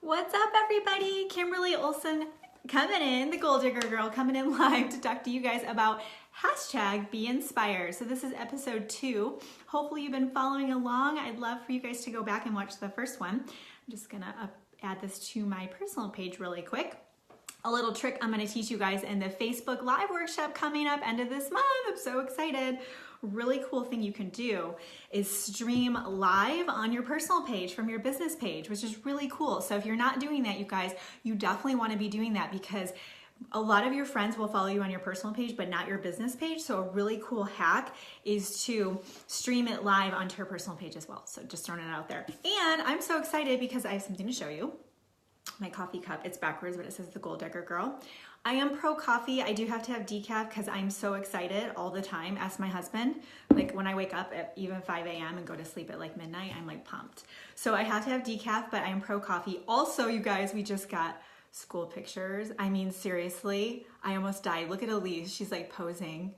What's up, everybody? Kimberly Olson coming in, the Goal Digger Girl, coming in live to talk to you guys about #BeInspired. So this is episode 2. Hopefully you've been following along. I'd love for you guys to go back and watch the first one. I'm just gonna add this to my personal page really quick. A little trick I'm going to teach you guys in the Facebook Live workshop coming up end of this month. I'm so excited. Really cool thing you can do is stream live on your personal page from your business page, which is really cool. So if you're not doing that, you guys, you definitely want to be doing that because a lot of your friends will follow you on your personal page, but not your business page. So a really cool hack is to stream it live onto your personal page as well. So just throwing it out there. And I'm so excited because I have something to show you. My coffee cup, it's backwards, but it says the Goal Digger Girl. I am pro coffee. I do have to have decaf because I'm so excited all the time. Ask my husband, like when I wake up at even 5 a.m. and go to sleep at like midnight, I'm like pumped. So I have to have decaf, but I am pro coffee. Also, you guys, we just got school pictures. I mean, seriously, I almost died. Look at Elise. She's like posing.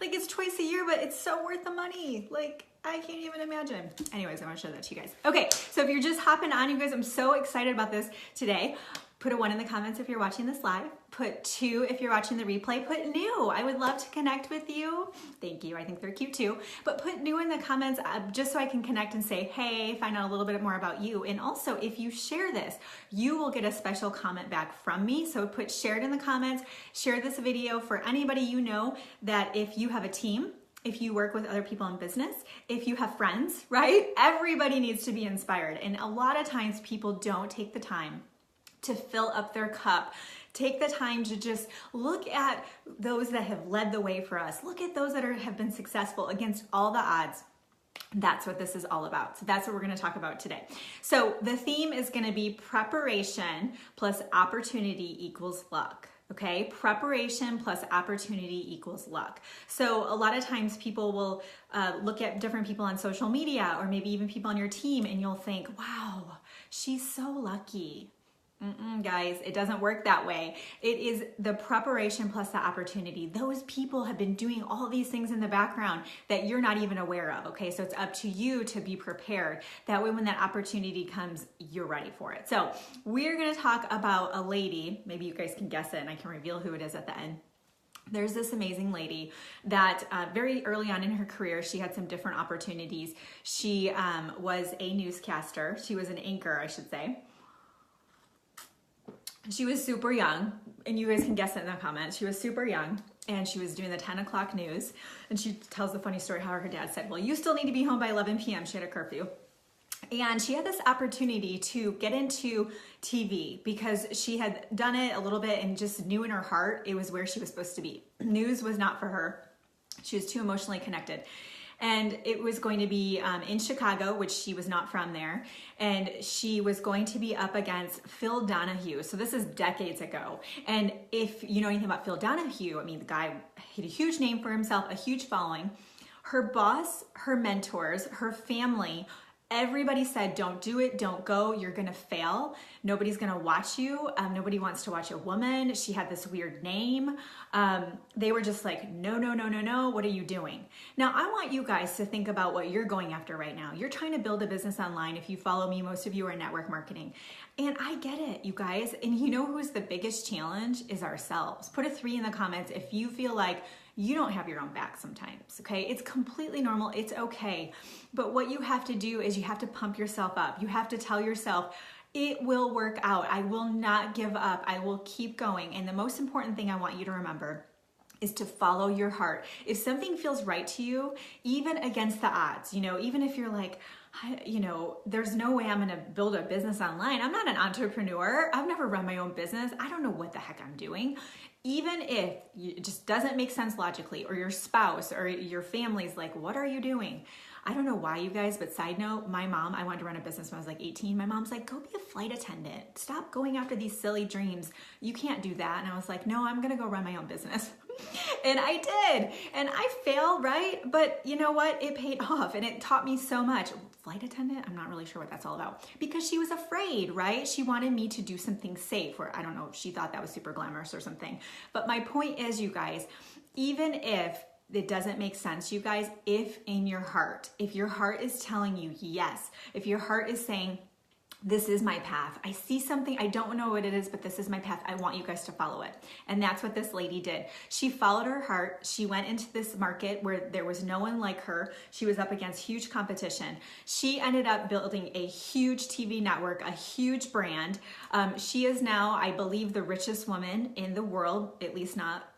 Like it's twice a year, but it's so worth the money. Like I can't even imagine. Anyways, I want to show that to you guys. Okay, so if you're just hopping on, you guys, I'm so excited about this today. Put a 1 in the comments if you're watching this live. Put 2 if you're watching the replay. Put new. I would love to connect with you. Thank you. I think they're cute too. But put new in the comments just so I can connect and say, hey, find out a little bit more about you. And also, if you share this, you will get a special comment back from me. So put shared in the comments. Share this video for anybody you know that if you have a team, if you work with other people in business, if you have friends, right? Everybody needs to be inspired. And a lot of times people don't take the time to fill up their cup. Take the time to just look at those that have led the way for us. Look at those that have been successful against all the odds. That's what this is all about. So that's what we're going to talk about today. So the theme is going to be preparation plus opportunity equals luck. Okay, preparation plus opportunity equals luck. So a lot of times people will look at different people on social media or maybe even people on your team and you'll think, wow, she's so lucky. Guys, it doesn't work that way. It is the preparation plus the opportunity. Those people have been doing all these things in the background that you're not even aware of, okay? So it's up to you to be prepared. That way when that opportunity comes, you're ready for it. So we're gonna talk about a lady, maybe you guys can guess it and I can reveal who it is at the end. There's this amazing lady that very early on in her career, she had some different opportunities. She was a newscaster. She was an anchor, I should say. She was super young, and you guys can guess it in the comments. She was super young, and she was doing the 10 o'clock news, and she tells the funny story how her dad said, well, you still need to be home by 11 p.m. She had a curfew. And she had this opportunity to get into TV because she had done it a little bit and just knew in her heart it was where she was supposed to be. News was not for her. She was too emotionally connected. And it was going to be in Chicago, which she was not from there. And she was going to be up against Phil Donahue. So this is decades ago. And if you know anything about Phil Donahue, I mean, the guy had a huge name for himself, a huge following. Her boss, her mentors, her family, everybody said, don't do it, don't go, you're gonna fail. Nobody's gonna watch you. Nobody wants to watch a woman. She had this weird name. They were just like, no, no, no, no, no, what are you doing? Now, I want you guys to think about what you're going after right now. You're trying to build a business online. If you follow me, most of you are in network marketing. And I get it, you guys. And you know who's the biggest challenge is ourselves. Put a 3 in the comments if you feel like you don't have your own back sometimes, okay? It's completely normal, it's okay. But what you have to do is you have to pump yourself up. You have to tell yourself, it will work out. I will not give up. I will keep going. And the most important thing I want you to remember is to follow your heart. If something feels right to you, even against the odds, you know, even if you're like, there's no way I'm going to build a business online. I'm not an entrepreneur. I've never run my own business. I don't know what the heck I'm doing. Even if it just doesn't make sense logically, or your spouse or your family's like, what are you doing? I don't know why, you guys, but side note, my mom, I wanted to run a business when I was like 18. My mom's like, go be a flight attendant. Stop going after these silly dreams. You can't do that. And I was like, no, I'm going to go run my own business. And I did. And I failed, right? But you know what? It paid off and it taught me so much. Flight attendant? I'm not really sure what that's all about. Because she was afraid, right? She wanted me to do something safe, or I don't know if she thought that was super glamorous or something. But my point is, you guys, even if it doesn't make sense, you guys, if in your heart, if your heart is telling you yes, if your heart is saying, this is my path. I see something, I don't know what it is, but this is my path. I want you guys to follow it. And that's what this lady did. She followed her heart. She went into this market where there was no one like her. She was up against huge competition. She ended up building a huge TV network, a huge brand. She is now, I believe, the richest woman in the world, at least not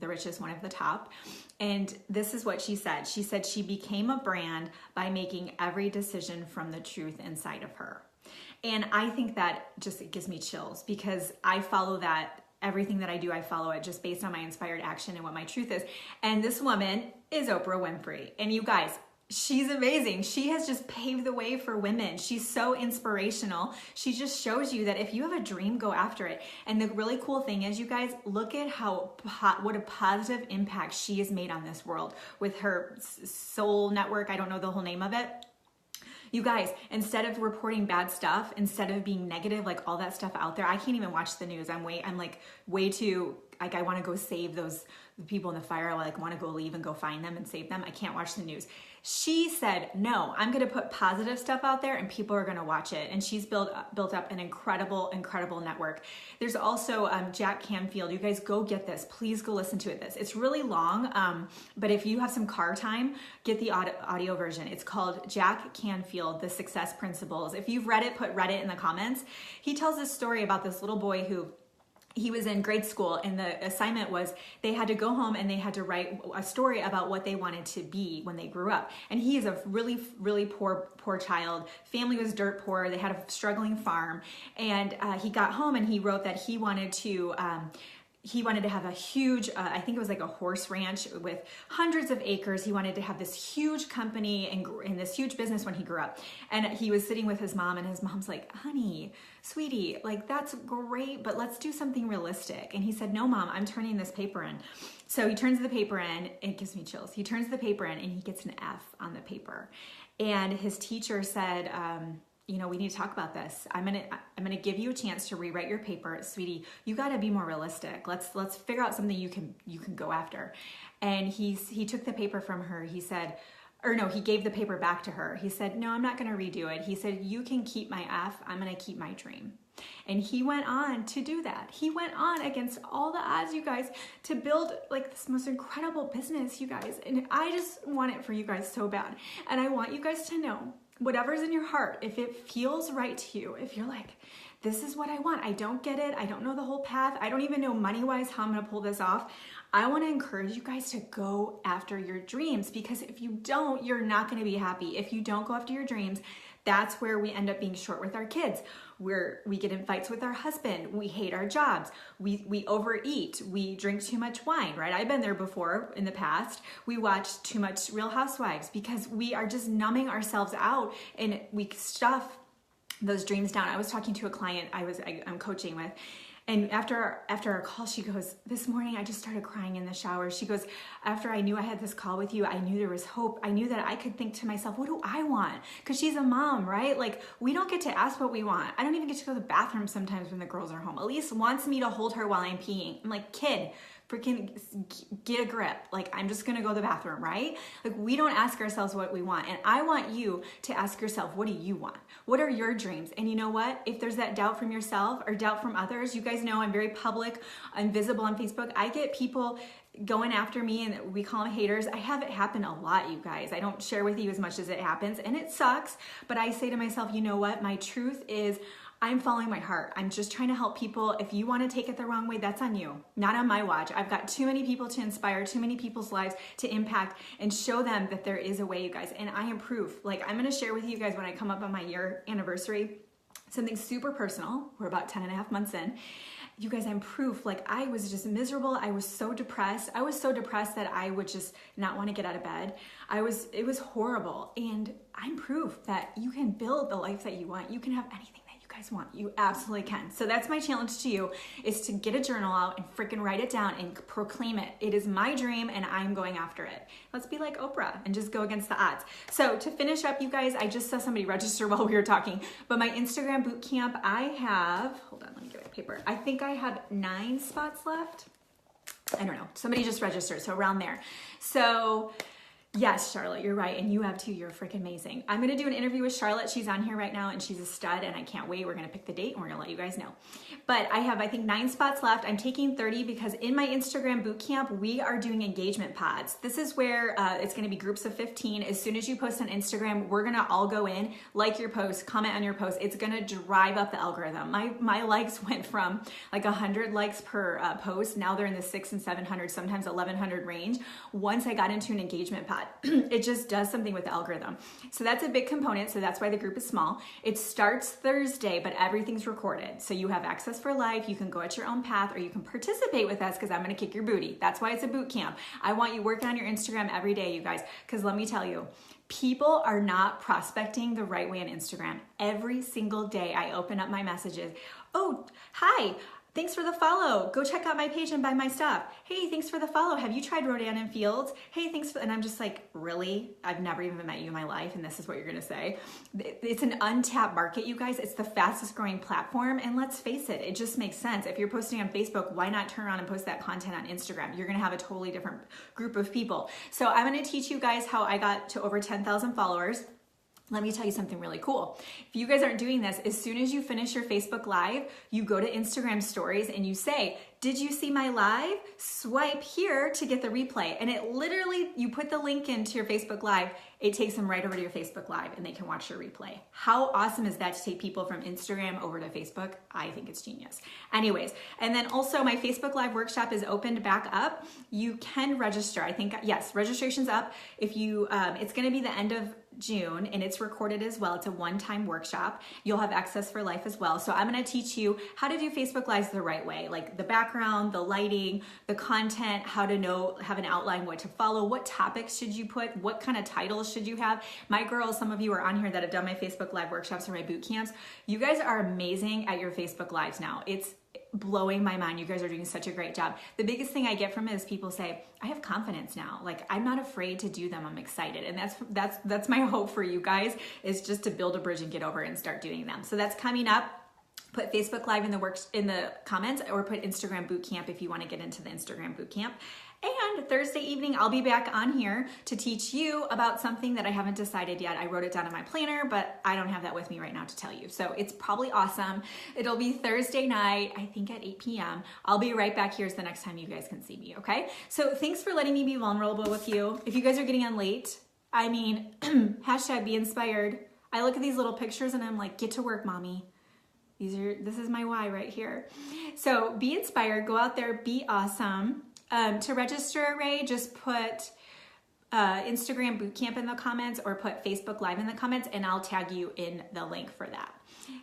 the richest, one of the top. And this is what she said. She said she became a brand by making every decision from the truth inside of her. And I think that just, it gives me chills, because I follow that. Everything that I do, I follow it just based on my inspired action and what my truth is. And this woman is Oprah Winfrey. And you guys, she's amazing. She has just paved the way for women. She's so inspirational. She just shows you that if you have a dream, go after it. And the really cool thing is, you guys, look at what a positive impact she has made on this world with her Soul Network. I don't know the whole name of it. You guys, instead of reporting bad stuff, instead of being negative, like all that stuff out there, I can't even watch the news. I'm like way too, like I want to go save those people in the fire. I want to go leave and go find them and save them. I can't watch the news. She said, no, I'm going to put positive stuff out there and people are going to watch it. And she's built up an incredible network. There's also Jack Canfield. You guys go get this. Please go listen to it. It's really long, but if you have some car time, get the audio version. It's called Jack Canfield, The Success Principles. If you've read it, put Reddit in the comments. He tells this story about this little boy who, he was in grade school, and the assignment was they had to go home and they had to write a story about what they wanted to be when they grew up. And he is a really, really poor child. Family was dirt poor. They had a struggling farm. And he got home and he wrote that he wanted to have a huge, I think it was like a horse ranch with hundreds of acres. He wanted to have this huge company and this huge business when he grew up. And he was sitting with his mom, and his mom's like, honey, sweetie, like that's great, but let's do something realistic. And he said, no, Mom, I'm turning this paper in. So he turns the paper in. It gives me chills. He turns the paper in and he gets an F on the paper. And his teacher said, you know, we need to talk about this. I'm gonna give you a chance to rewrite your paper, sweetie. You got to be more realistic. Let's figure out something you can go after. And he took the paper from her. He said, or no, he gave the paper back to her. He said, no, I'm not going to redo it. He said, you can keep my F. I'm going to keep my dream. And he went on to do that. He went on against all the odds, you guys, to build like this most incredible business, you guys. And I just want it for you guys so bad. And I want you guys to know, whatever's in your heart, if it feels right to you, if you're like, this is what I want, I don't get it, I don't know the whole path, I don't even know money-wise how I'm gonna pull this off, I wanna encourage you guys to go after your dreams, because if you don't, you're not gonna be happy. If you don't go after your dreams, that's where we end up being short with our kids. We get in fights with our husband, we hate our jobs, we overeat, we drink too much wine, right? I've been there before in the past. We watch too much Real Housewives because we are just numbing ourselves out and we stuff those dreams down. I was talking to a client I'm coaching with, and after our call, she goes, this morning I just started crying in the shower. She goes, after I knew I had this call with you, I knew there was hope. I knew that I could think to myself, what do I want? Because she's a mom, right? Like, we don't get to ask what we want. I don't even get to go to the bathroom sometimes when the girls are home. Elise wants me to hold her while I'm peeing. I'm like, kid, freaking get a grip. Like, I'm just gonna go to the bathroom, right? Like, we don't ask ourselves what we want. And I want you to ask yourself, what do you want? What are your dreams? And you know what? If there's that doubt from yourself or doubt from others, you guys know I'm very public, I'm visible on Facebook. I get people going after me, and we call them haters. I have it happen a lot, you guys. I don't share with you as much as it happens, and it sucks, but I say to myself, you know what? My truth is, I'm following my heart. I'm just trying to help people. If you want to take it the wrong way, that's on you, not on my watch. I've got too many people to inspire, too many people's lives to impact and show them that there is a way, you guys. And I am proof. Like, I'm going to share with you guys when I come up on my year anniversary, something super personal. We're about 10 and a half months in. You guys, I'm proof. Like, I was just miserable. I was so depressed. I was so depressed that I would just not want to get out of bed. It was horrible. And I'm proof that you can build the life that you want. You can have anything guys want. You absolutely can. So that's my challenge to you, is to get a journal out and freaking write it down and proclaim it. It is my dream and I'm going after it. Let's be like Oprah and just go against the odds. So to finish up, you guys, I just saw somebody register while we were talking, but my Instagram boot camp, I have, hold on, let me get my paper. I think I have 9 spots left. I don't know. Somebody just registered, so around there. So Yes, Charlotte, you're right. And you have too. You're freaking amazing. I'm going to do an interview with Charlotte. She's on here right now and she's a stud and I can't wait. We're going to pick the date and we're going to let you guys know. But I have, I think, 9 spots left. I'm taking 30 because in my Instagram bootcamp, we are doing engagement pods. This is where it's going to be groups of 15. As soon as you post on Instagram, we're going to all go in, like your post, comment on your post. It's going to drive up the algorithm. My likes went from like 100 likes per post. Now they're in the 600 and 700, sometimes 1100 range. Once I got into an engagement pod, it just does something with the algorithm. So that's a big component. So that's why the group is small. It starts Thursday, but everything's recorded. So you have access for life. You can go at your own path or you can participate with us because I'm going to kick your booty. That's why it's a boot camp. I want you working on your Instagram every day, you guys, because let me tell you, people are not prospecting the right way on Instagram. Every single day I open up my messages. Oh, hi. Thanks for the follow. Go check out my page and buy my stuff. Hey, thanks for the follow. Have you tried Rodan and Fields? Hey, thanks for, and I'm just like, really? I've never even met you in my life and this is what you're gonna say. It's an untapped market, you guys. It's the fastest growing platform and let's face it, it just makes sense. If you're posting on Facebook, why not turn around and post that content on Instagram? You're gonna have a totally different group of people. So I'm gonna teach you guys how I got to over 10,000 followers. Let me tell you something really cool. If you guys aren't doing this, as soon as you finish your Facebook Live, you go to Instagram stories and you say, did you see my live? Swipe here to get the replay. And it literally, you put the link into your Facebook Live, it takes them right over to your Facebook Live and they can watch your replay. How awesome is that to take people from Instagram over to Facebook? I think it's genius. Anyways, and then also my Facebook Live workshop is opened back up. You can register. I think, yes, registration's up. If you, it's gonna be the end of June and it's recorded as well. It's a one-time workshop. You'll have access for life as well. So I'm going to teach you how to do Facebook Lives the right way, like the background, the lighting, the content, how to know, have an outline, what to follow, what topics should you put, what kind of titles should you have. My girls, some of you are on here that have done my Facebook Live workshops or my boot camps. You guys are amazing at your Facebook Lives now. It's blowing my mind. You guys are doing such a great job. The biggest thing I get from it is people say, I have confidence now. Like I'm not afraid to do them. I'm excited. And that's my hope for you guys, is just to build a bridge and get over and start doing them. So that's coming up. Put Facebook Live in the comments or put Instagram Bootcamp if you want to get into the Instagram Bootcamp. And Thursday evening, I'll be back on here to teach you about something that I haven't decided yet. I wrote it down in my planner, but I don't have that with me right now to tell you. So it's probably awesome. It'll be Thursday night, I think at 8 p.m. I'll be right back here as the next time you guys can see me, okay? So thanks for letting me be vulnerable with you. If you guys are getting on late, I mean, hashtag be inspired. I look at these little pictures and I'm like, get to work, mommy. This is my why right here. So be inspired, go out there, be awesome. To register, Ray, just put Instagram Bootcamp in the comments or put Facebook Live in the comments and I'll tag you in the link for that.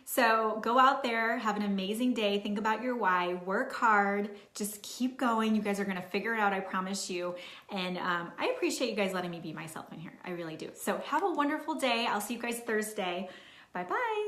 So go out there, have an amazing day, think about your why, work hard, just keep going. You guys are gonna figure it out, I promise you. And I appreciate you guys letting me be myself in here. I really do. So have a wonderful day. I'll see you guys Thursday. Bye-bye.